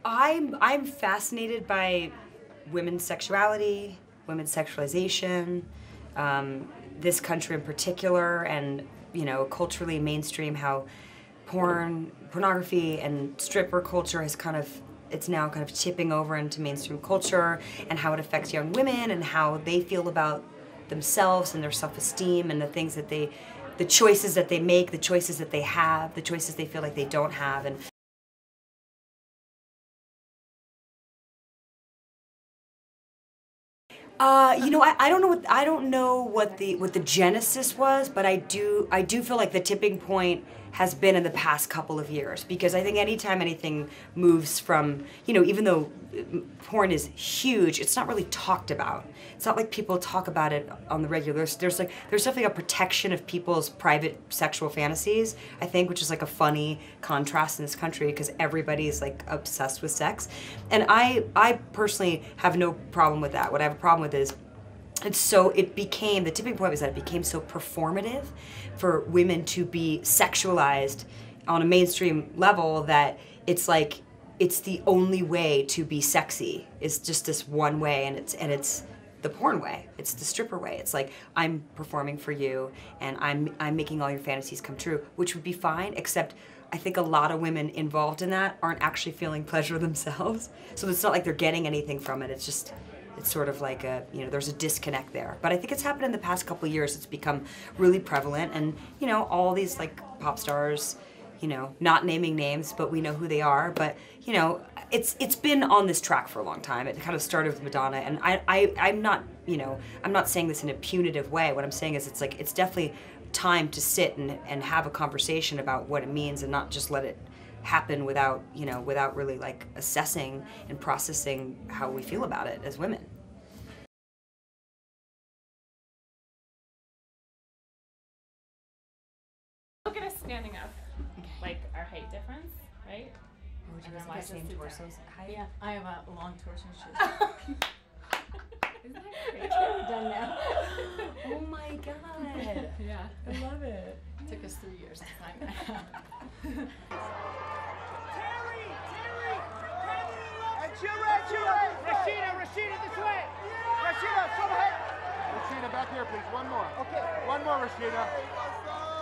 I'm fascinated by women's sexuality, women's sexualization, this country in particular, and culturally mainstream how pornography and stripper culture has it's now kind of tipping over into mainstream culture, and how it affects young women and how they feel about themselves and their self-esteem and the things that the choices that they make, the choices that they have, the choices they feel like they don't have. And I don't know what the genesis was, but I do feel like the tipping point has been in the past couple of years, because I think anytime anything moves from, even though porn is huge, it's not really talked about. It's not like people talk about it on the regular. There's definitely a protection of people's private sexual fantasies, I think, which is like a funny contrast in this country because everybody's like obsessed with sex. And I personally have no problem with that. What I have a problem with is the tipping point was that it became so performative for women to be sexualized on a mainstream level that it's like it's the only way to be sexy is just this one way, and it's the porn way. It's the stripper way. It's like, I'm performing for you and I'm making all your fantasies come true, which would be fine, except I think a lot of women involved in that aren't actually feeling pleasure themselves. So it's not like they're getting anything from it. It's sort of like there's a disconnect there. But I think it's happened in the past couple of years. It's become really prevalent, and all these like pop stars, not naming names, but we know who they are. But it's been on this track for a long time. It kind of started with Madonna, and I'm not saying this in a punitive way. What I'm saying is it's definitely time to sit and have a conversation about what it means, and not just let it happen without really like assessing and processing how we feel about it as women. Look at us standing up, like our height difference, right? Would you guys the same torsos height? Yeah, I have a long torso shoe. Isn't that great? Done now. Oh my god. Yeah. I love it. It took us 3 years to find that out. Rashida, this way! Rashida, come ahead! Rashida, back here, please. One more. Okay. One more, Rashida.